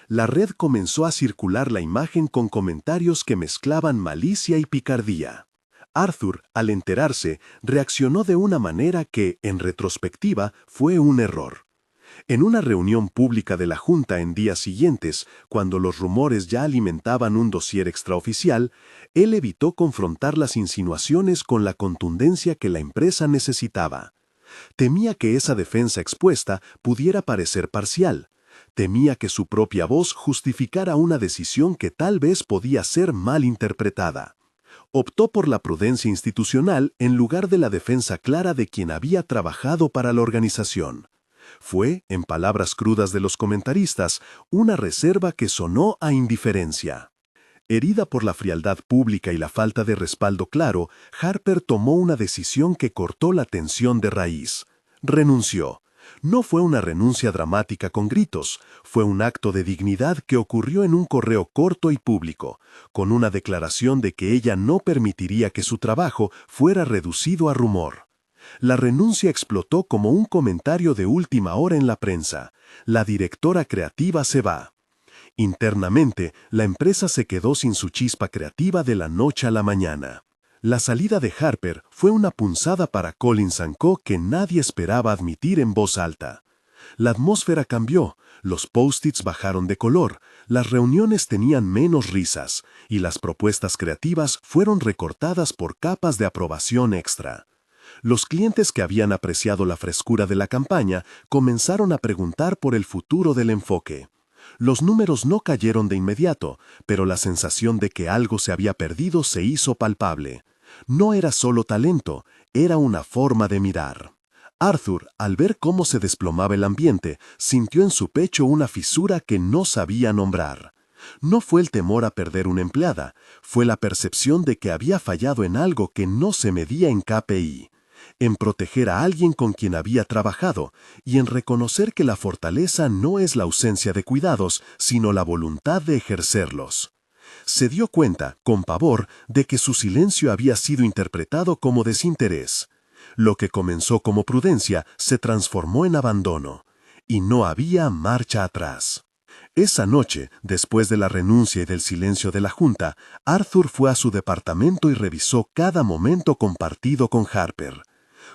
La red comenzó a circular la imagen con comentarios que mezclaban malicia y picardía. Arthur, al enterarse, reaccionó de una manera que, en retrospectiva, fue un error. En una reunión pública de la Junta en días siguientes, cuando los rumores ya alimentaban un dossier extraoficial, él evitó confrontar las insinuaciones con la contundencia que la empresa necesitaba. Temía que esa defensa expuesta pudiera parecer parcial. Temía que su propia voz justificara una decisión que tal vez podía ser mal interpretada. Optó por la prudencia institucional en lugar de la defensa clara de quien había trabajado para la organización. Fue, en palabras crudas de los comentaristas, una reserva que sonó a indiferencia. Herida por la frialdad pública y la falta de respaldo claro, Harper tomó una decisión que cortó la tensión de raíz. Renunció. No fue una renuncia dramática con gritos, fue un acto de dignidad que ocurrió en un correo corto y público, con una declaración de que ella no permitiría que su trabajo fuera reducido a rumor. La renuncia explotó como un comentario de última hora en la prensa. La directora creativa se va. Internamente, la empresa se quedó sin su chispa creativa de la noche a la mañana. La salida de Harper fue una punzada para Collins & Co. que nadie esperaba admitir en voz alta. La atmósfera cambió, los post-its bajaron de color, las reuniones tenían menos risas, y las propuestas creativas fueron recortadas por capas de aprobación extra. Los clientes que habían apreciado la frescura de la campaña comenzaron a preguntar por el futuro del enfoque. Los números no cayeron de inmediato, pero la sensación de que algo se había perdido se hizo palpable. No era solo talento, era una forma de mirar. Arthur, al ver cómo se desplomaba el ambiente, sintió en su pecho una fisura que no sabía nombrar. No fue el temor a perder una empleada, fue la percepción de que había fallado en algo que no se medía en KPI, en proteger a alguien con quien había trabajado y en reconocer que la fortaleza no es la ausencia de cuidados, sino la voluntad de ejercerlos. Se dio cuenta, con pavor, de que su silencio había sido interpretado como desinterés. Lo que comenzó como prudencia se transformó en abandono, y no había marcha atrás. Esa noche, después de la renuncia y del silencio de la junta, Arthur fue a su departamento y revisó cada momento compartido con Harper.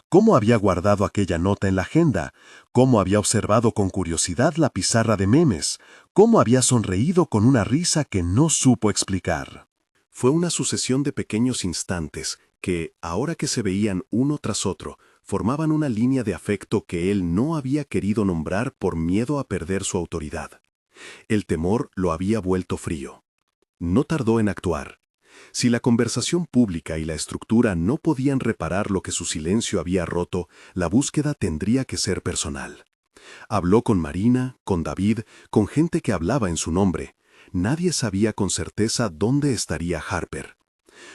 Cómo había guardado aquella nota en la agenda, cómo había observado con curiosidad la pizarra de memes, cómo había sonreído con una risa que no supo explicar. Fue una sucesión de pequeños instantes que, ahora que se veían uno tras otro, formaban una línea de afecto que él no había querido nombrar por miedo a perder su autoridad. El temor lo había vuelto frío. No tardó en actuar. Si la conversación pública y la estructura no podían reparar lo que su silencio había roto, la búsqueda tendría que ser personal. Habló con Marina, con David, con gente que hablaba en su nombre. Nadie sabía con certeza dónde estaría Harper.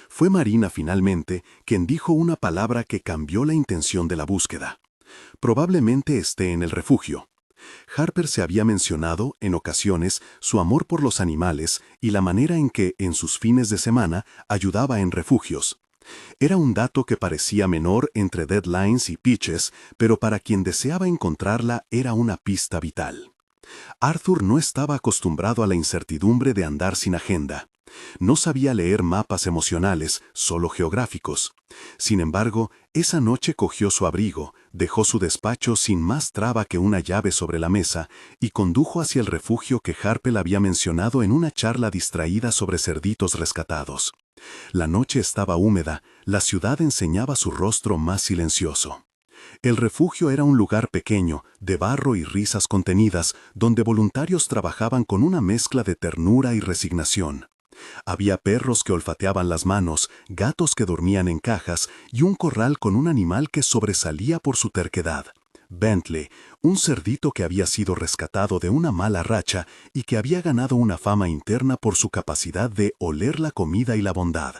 Fue Marina finalmente quien dijo una palabra que cambió la intención de la búsqueda. Probablemente esté en el refugio. Harper se había mencionado, en ocasiones, su amor por los animales y la manera en que, en sus fines de semana, ayudaba en refugios. Era un dato que parecía menor entre Deadlines y Pitches, pero para quien deseaba encontrarla era una pista vital. Arthur no estaba acostumbrado a la incertidumbre de andar sin agenda. No sabía leer mapas emocionales, solo geográficos. Sin embargo, esa noche cogió su abrigo, dejó su despacho sin más traba que una llave sobre la mesa y condujo hacia el refugio que Harper había mencionado en una charla distraída sobre cerditos rescatados. La noche estaba húmeda, la ciudad enseñaba su rostro más silencioso. El refugio era un lugar pequeño, de barro y risas contenidas, donde voluntarios trabajaban con una mezcla de ternura y resignación. Había perros que olfateaban las manos, gatos que dormían en cajas y un corral con un animal que sobresalía por su terquedad. Bentley, un cerdito que había sido rescatado de una mala racha y que había ganado una fama interna por su capacidad de oler la comida y la bondad.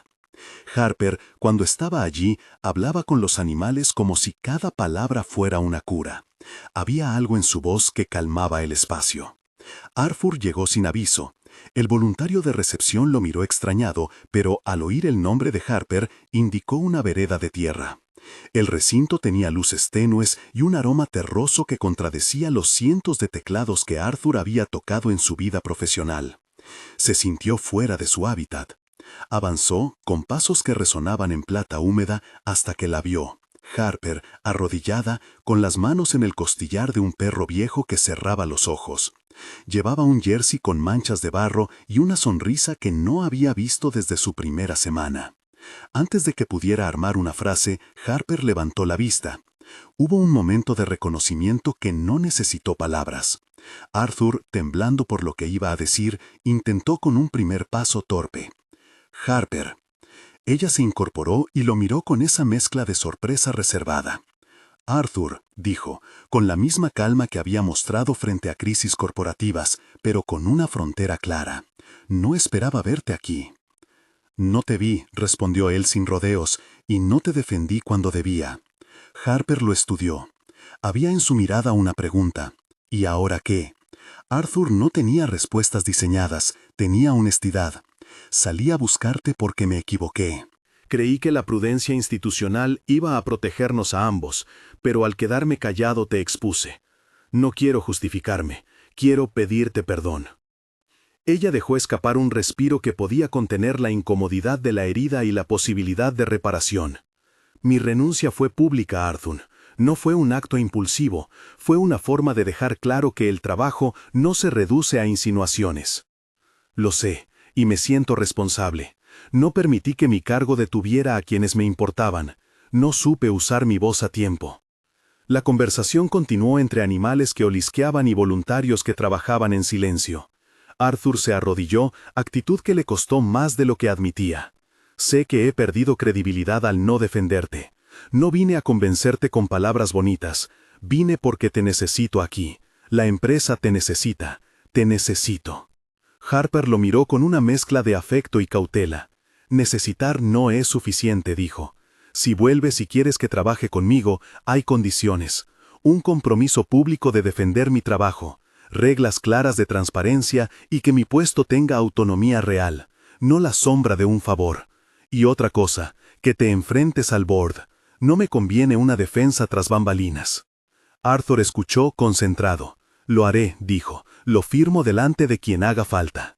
Harper, cuando estaba allí, hablaba con los animales como si cada palabra fuera una cura. Había algo en su voz que calmaba el espacio. Arthur llegó sin aviso. El voluntario de recepción lo miró extrañado, pero al oír el nombre de Harper, indicó una vereda de tierra. El recinto tenía luces tenues y un aroma terroso que contradecía los cientos de teclados que Arthur había tocado en su vida profesional. Se sintió fuera de su hábitat. Avanzó, con pasos que resonaban en plata húmeda, hasta que la vio. Harper, arrodillada, con las manos en el costillar de un perro viejo que cerraba los ojos. Llevaba un jersey con manchas de barro y una sonrisa que no había visto desde su primera semana. Antes de que pudiera armar una frase, Harper levantó la vista. Hubo un momento de reconocimiento que no necesitó palabras. Arthur, temblando por lo que iba a decir, intentó con un primer paso torpe. Harper. Ella se incorporó y lo miró con esa mezcla de sorpresa reservada. Arthur, dijo, con la misma calma que había mostrado frente a crisis corporativas, pero con una frontera clara. No esperaba verte aquí. No te vi, respondió él sin rodeos, y no te defendí cuando debía. Harper lo estudió. Había en su mirada una pregunta. ¿Y ahora qué? Arthur no tenía respuestas diseñadas, tenía honestidad. Salí a buscarte porque me equivoqué. Creí que la prudencia institucional iba a protegernos a ambos, pero al quedarme callado te expuse. No quiero justificarme, quiero pedirte perdón. Ella dejó escapar un respiro que podía contener la incomodidad de la herida y la posibilidad de reparación. Mi renuncia fue pública, Arthur. No fue un acto impulsivo, fue una forma de dejar claro que el trabajo no se reduce a insinuaciones. Lo sé, y me siento responsable. No permití que mi cargo detuviera a quienes me importaban. No supe usar mi voz a tiempo. La conversación continuó entre animales que olisqueaban y voluntarios que trabajaban en silencio. Arthur se arrodilló, actitud que le costó más de lo que admitía. Sé que he perdido credibilidad al no defenderte. No vine a convencerte con palabras bonitas. Vine porque te necesito aquí. La empresa te necesita. Te necesito». Harper lo miró con una mezcla de afecto y cautela. «Necesitar no es suficiente», dijo. «Si vuelves y quieres que trabaje conmigo, hay condiciones. Un compromiso público de defender mi trabajo, reglas claras de transparencia y que mi puesto tenga autonomía real, no la sombra de un favor. Y otra cosa, que te enfrentes al board. No me conviene una defensa tras bambalinas». Arthur escuchó concentrado. «Lo haré», dijo. «Lo firmo delante de quien haga falta».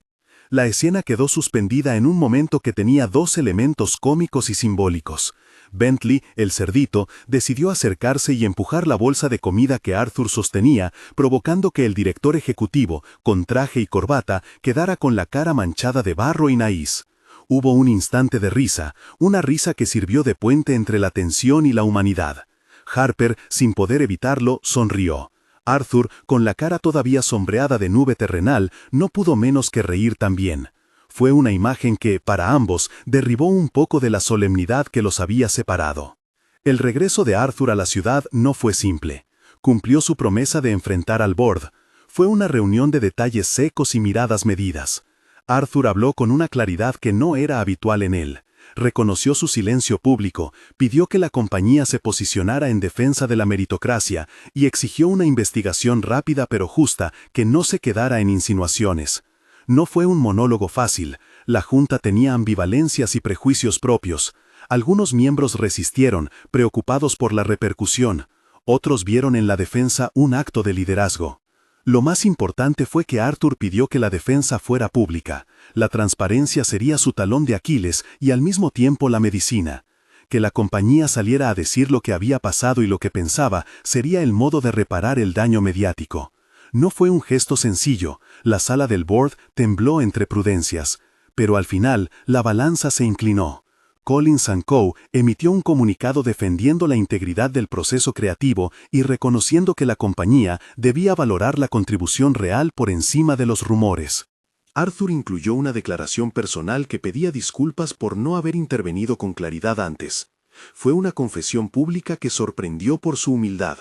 La escena quedó suspendida en un momento que tenía dos elementos cómicos y simbólicos. Bentley, el cerdito, decidió acercarse y empujar la bolsa de comida que Arthur sostenía, provocando que el director ejecutivo, con traje y corbata, quedara con la cara manchada de barro y naíz. Hubo un instante de risa, una risa que sirvió de puente entre la tensión y la humanidad. Harper, sin poder evitarlo, sonrió. Arthur, con la cara todavía sombreada de nube terrenal, no pudo menos que reír también. Fue una imagen que, para ambos, derribó un poco de la solemnidad que los había separado. El regreso de Arthur a la ciudad no fue simple. Cumplió su promesa de enfrentar al board. Fue una reunión de detalles secos y miradas medidas. Arthur habló con una claridad que no era habitual en él. Reconoció su silencio público, pidió que la compañía se posicionara en defensa de la meritocracia y exigió una investigación rápida pero justa que no se quedara en insinuaciones. No fue un monólogo fácil. La Junta tenía ambivalencias y prejuicios propios. Algunos miembros resistieron, preocupados por la repercusión. Otros vieron en la defensa un acto de liderazgo. Lo más importante fue que Arthur pidió que la defensa fuera pública. La transparencia sería su talón de Aquiles y al mismo tiempo la medicina. Que la compañía saliera a decir lo que había pasado y lo que pensaba sería el modo de reparar el daño mediático. No fue un gesto sencillo. La sala del board tembló entre prudencias. Pero al final, la balanza se inclinó. Collins & Co. emitió un comunicado defendiendo la integridad del proceso creativo y reconociendo que la compañía debía valorar la contribución real por encima de los rumores. Arthur incluyó una declaración personal que pedía disculpas por no haber intervenido con claridad antes. Fue una confesión pública que sorprendió por su humildad.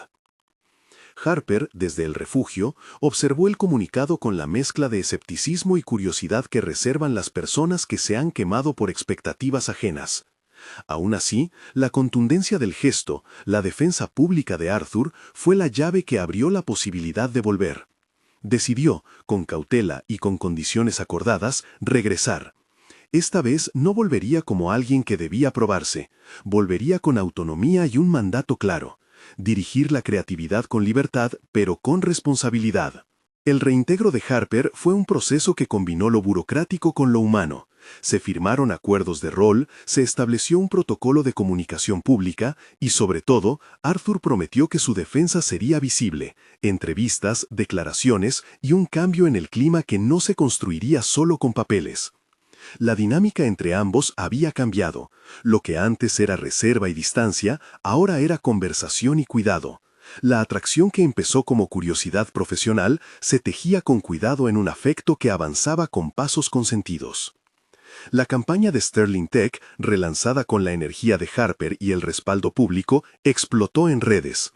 Harper, desde el refugio, observó el comunicado con la mezcla de escepticismo y curiosidad que reservan las personas que se han quemado por expectativas ajenas. Aún así, la contundencia del gesto, la defensa pública de Arthur, fue la llave que abrió la posibilidad de volver. Decidió, con cautela y con condiciones acordadas, regresar. Esta vez no volvería como alguien que debía probarse, volvería con autonomía y un mandato claro. Dirigir la creatividad con libertad, pero con responsabilidad. El reintegro de Harper fue un proceso que combinó lo burocrático con lo humano. Se firmaron acuerdos de rol, se estableció un protocolo de comunicación pública y, sobre todo, Arthur prometió que su defensa sería visible, entrevistas, declaraciones y un cambio en el clima que no se construiría solo con papeles. La dinámica entre ambos había cambiado. Lo que antes era reserva y distancia, ahora era conversación y cuidado. La atracción que empezó como curiosidad profesional se tejía con cuidado en un afecto que avanzaba con pasos consentidos. La campaña de Sterling Tech, relanzada con la energía de Harper y el respaldo público, explotó en redes.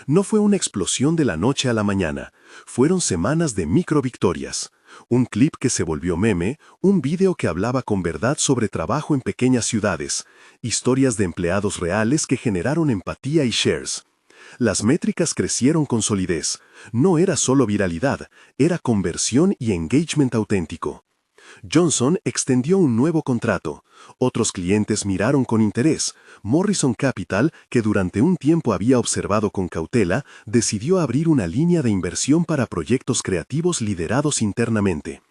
No fue una explosión de la noche a la mañana, fueron semanas de microvictorias. Un clip que se volvió meme, un vídeo que hablaba con verdad sobre trabajo en pequeñas ciudades, historias de empleados reales que generaron empatía y shares. Las métricas crecieron con solidez. No era solo viralidad, era conversión y engagement auténtico. Johnson extendió un nuevo contrato. Otros clientes miraron con interés. Morrison Capital, que durante un tiempo había observado con cautela, decidió abrir una línea de inversión para proyectos creativos liderados internamente.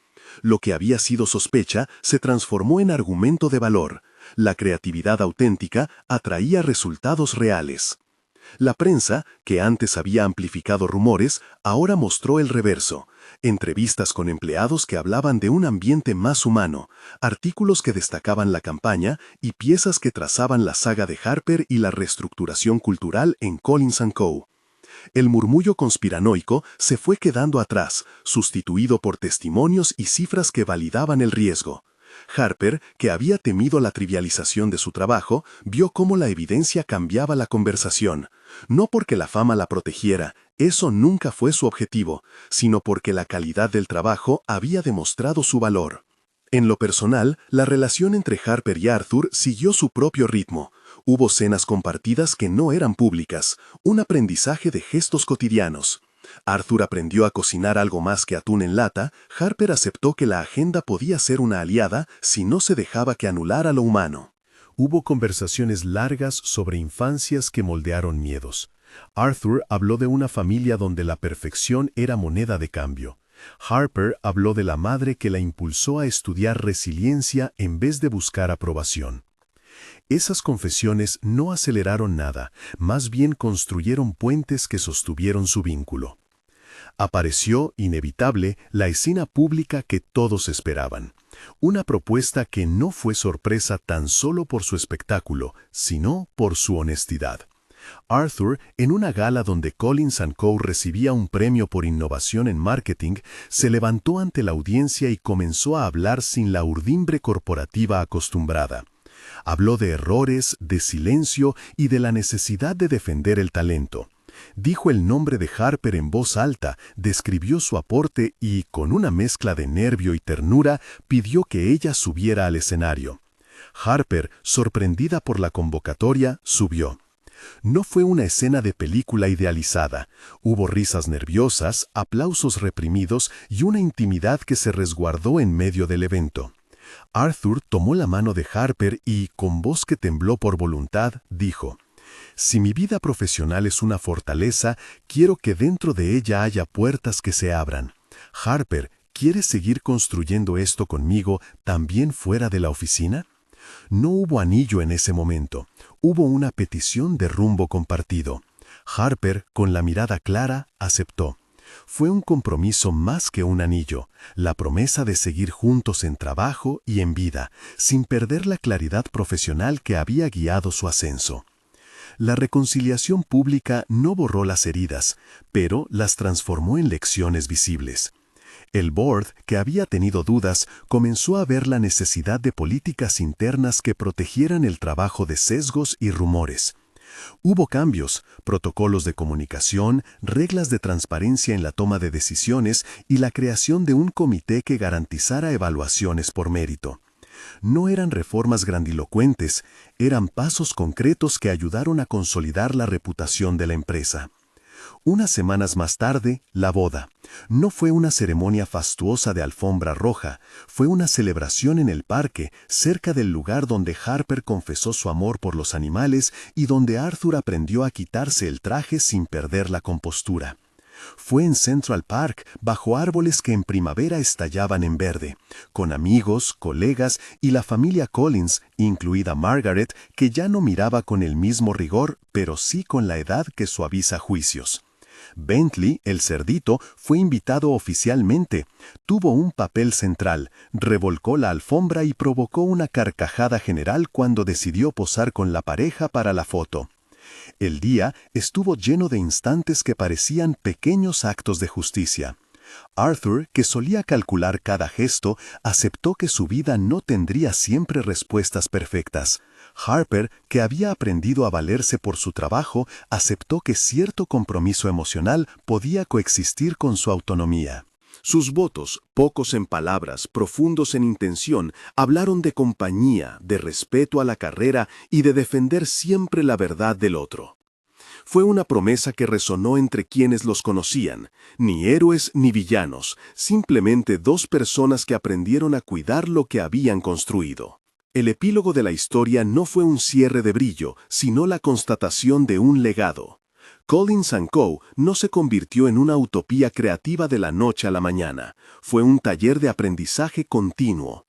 Lo que había sido sospecha se transformó en argumento de valor. La creatividad auténtica atraía resultados reales. La prensa, que antes había amplificado rumores, ahora mostró el reverso. Entrevistas con empleados que hablaban de un ambiente más humano, artículos que destacaban la campaña y piezas que trazaban la saga de Harper y la reestructuración cultural en Collins & Co. El murmullo conspiranoico se fue quedando atrás, sustituido por testimonios y cifras que validaban el riesgo. Harper, que había temido la trivialización de su trabajo, vio cómo la evidencia cambiaba la conversación. No porque la fama la protegiera, eso nunca fue su objetivo, sino porque la calidad del trabajo había demostrado su valor. En lo personal, la relación entre Harper y Arthur siguió su propio ritmo. Hubo cenas compartidas que no eran públicas, un aprendizaje de gestos cotidianos. Arthur aprendió a cocinar algo más que atún en lata. Harper aceptó que la agenda podía ser una aliada si no se dejaba que anulara lo humano. Hubo conversaciones largas sobre infancias que moldearon miedos. Arthur habló de una familia donde la perfección era moneda de cambio. Harper habló de la madre que la impulsó a estudiar resiliencia en vez de buscar aprobación. Esas confesiones no aceleraron nada, más bien construyeron puentes que sostuvieron su vínculo. Apareció, inevitable, la escena pública que todos esperaban. Una propuesta que no fue sorpresa tan solo por su espectáculo, sino por su honestidad. Arthur, en una gala donde Collins & Co. recibía un premio por innovación en marketing, se levantó ante la audiencia y comenzó a hablar sin la urdimbre corporativa acostumbrada. Habló de errores, de silencio y de la necesidad de defender el talento. Dijo el nombre de Harper en voz alta, describió su aporte y, con una mezcla de nervio y ternura, pidió que ella subiera al escenario. Harper, sorprendida por la convocatoria, subió. No fue una escena de película idealizada. Hubo risas nerviosas, aplausos reprimidos y una intimidad que se resguardó en medio del evento. Arthur tomó la mano de Harper y, con voz que tembló por voluntad, dijo: «Si mi vida profesional es una fortaleza, quiero que dentro de ella haya puertas que se abran. Harper, ¿quieres seguir construyendo esto conmigo también fuera de la oficina?» No hubo anillo en ese momento. Hubo una petición de rumbo compartido. Harper, con la mirada clara, aceptó. Fue un compromiso más que un anillo, la promesa de seguir juntos en trabajo y en vida, sin perder la claridad profesional que había guiado su ascenso. La reconciliación pública no borró las heridas, pero las transformó en lecciones visibles. El board, que había tenido dudas, comenzó a ver la necesidad de políticas internas que protegieran el trabajo de sesgos y rumores. Hubo cambios, protocolos de comunicación, reglas de transparencia en la toma de decisiones y la creación de un comité que garantizara evaluaciones por mérito. No eran reformas grandilocuentes, eran pasos concretos que ayudaron a consolidar la reputación de la empresa. Unas semanas más tarde, la boda. No fue una ceremonia fastuosa de alfombra roja, fue una celebración en el parque, cerca del lugar donde Harper confesó su amor por los animales y donde Arthur aprendió a quitarse el traje sin perder la compostura. Fue en Central Park, bajo árboles que en primavera estallaban en verde, con amigos, colegas y la familia Collins, incluida Margaret, que ya no miraba con el mismo rigor, pero sí con la edad que suaviza juicios. Bentley, el cerdito, fue invitado oficialmente. Tuvo un papel central, revolcó la alfombra y provocó una carcajada general cuando decidió posar con la pareja para la foto. El día estuvo lleno de instantes que parecían pequeños actos de justicia. Arthur, que solía calcular cada gesto, aceptó que su vida no tendría siempre respuestas perfectas. Harper, que había aprendido a valerse por su trabajo, aceptó que cierto compromiso emocional podía coexistir con su autonomía. Sus votos, pocos en palabras, profundos en intención, hablaron de compañía, de respeto a la carrera y de defender siempre la verdad del otro. Fue una promesa que resonó entre quienes los conocían, ni héroes ni villanos, simplemente dos personas que aprendieron a cuidar lo que habían construido. El epílogo de la historia no fue un cierre de brillo, sino la constatación de un legado. Collins & Co. no se convirtió en una utopía creativa de la noche a la mañana, fue un taller de aprendizaje continuo.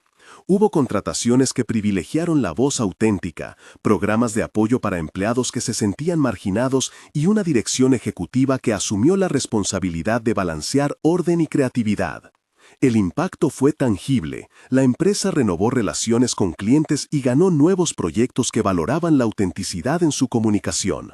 Hubo contrataciones que privilegiaron la voz auténtica, programas de apoyo para empleados que se sentían marginados y una dirección ejecutiva que asumió la responsabilidad de balancear orden y creatividad. El impacto fue tangible, la empresa renovó relaciones con clientes y ganó nuevos proyectos que valoraban la autenticidad en su comunicación.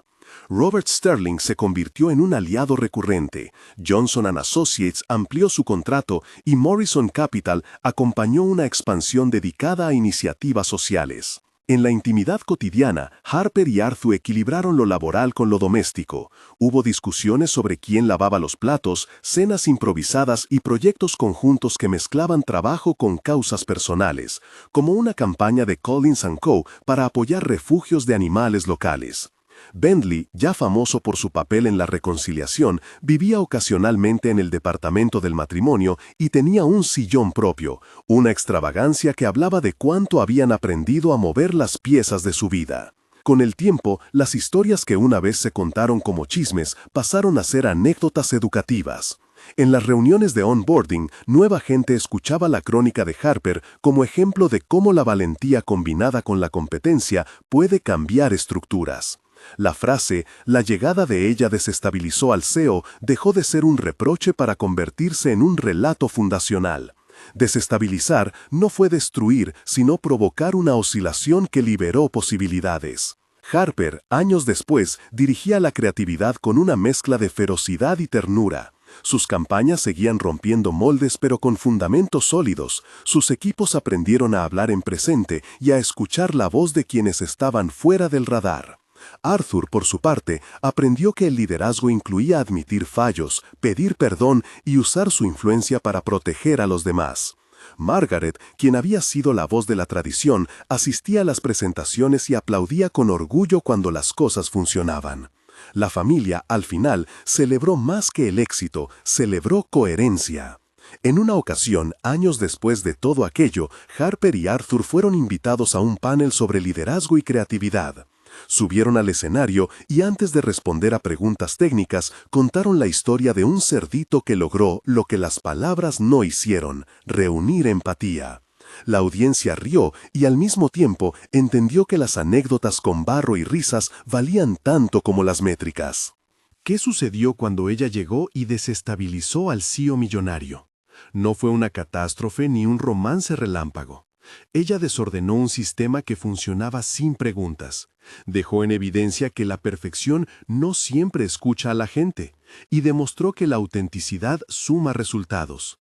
Robert Sterling se convirtió en un aliado recurrente, Johnson & Associates amplió su contrato y Morrison Capital acompañó una expansión dedicada a iniciativas sociales. En la intimidad cotidiana, Harper y Arthur equilibraron lo laboral con lo doméstico. Hubo discusiones sobre quién lavaba los platos, cenas improvisadas y proyectos conjuntos que mezclaban trabajo con causas personales, como una campaña de Collins & Co. para apoyar refugios de animales locales. Bentley, ya famoso por su papel en la reconciliación, vivía ocasionalmente en el departamento del matrimonio y tenía un sillón propio, una extravagancia que hablaba de cuánto habían aprendido a mover las piezas de su vida. Con el tiempo, las historias que una vez se contaron como chismes pasaron a ser anécdotas educativas. En las reuniones de onboarding, nueva gente escuchaba la crónica de Harper como ejemplo de cómo la valentía combinada con la competencia puede cambiar estructuras. La frase, la llegada de ella desestabilizó al CEO, dejó de ser un reproche para convertirse en un relato fundacional. Desestabilizar no fue destruir, sino provocar una oscilación que liberó posibilidades. Harper, años después, dirigía la creatividad con una mezcla de ferocidad y ternura. Sus campañas seguían rompiendo moldes pero con fundamentos sólidos. Sus equipos aprendieron a hablar en presente y a escuchar la voz de quienes estaban fuera del radar. Arthur, por su parte, aprendió que el liderazgo incluía admitir fallos, pedir perdón y usar su influencia para proteger a los demás. Margaret, quien había sido la voz de la tradición, asistía a las presentaciones y aplaudía con orgullo cuando las cosas funcionaban. La familia, al final, celebró más que el éxito, celebró coherencia. En una ocasión, años después de todo aquello, Harper y Arthur fueron invitados a un panel sobre liderazgo y creatividad. Subieron al escenario y antes de responder a preguntas técnicas, contaron la historia de un cerdito que logró lo que las palabras no hicieron, reunir empatía. La audiencia rió y al mismo tiempo entendió que las anécdotas con barro y risas valían tanto como las métricas. ¿Qué sucedió cuando ella llegó y desestabilizó al CEO millonario? No fue una catástrofe ni un romance relámpago. Ella desordenó un sistema que funcionaba sin preguntas. Dejó en evidencia que la perfección no siempre escucha a la gente y demostró que la autenticidad suma resultados.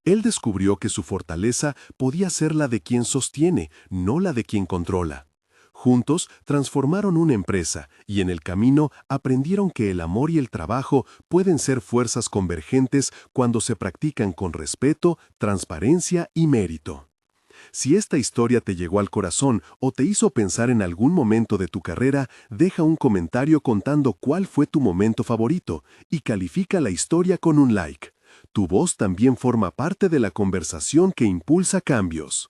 Él descubrió que su fortaleza podía ser la de quien sostiene, no la de quien controla. Juntos transformaron una empresa y en el camino aprendieron que el amor y el trabajo pueden ser fuerzas convergentes cuando se practican con respeto, transparencia y mérito. Si esta historia te llegó al corazón o te hizo pensar en algún momento de tu carrera, deja un comentario contando cuál fue tu momento favorito y califica la historia con un like. Tu voz también forma parte de la conversación que impulsa cambios.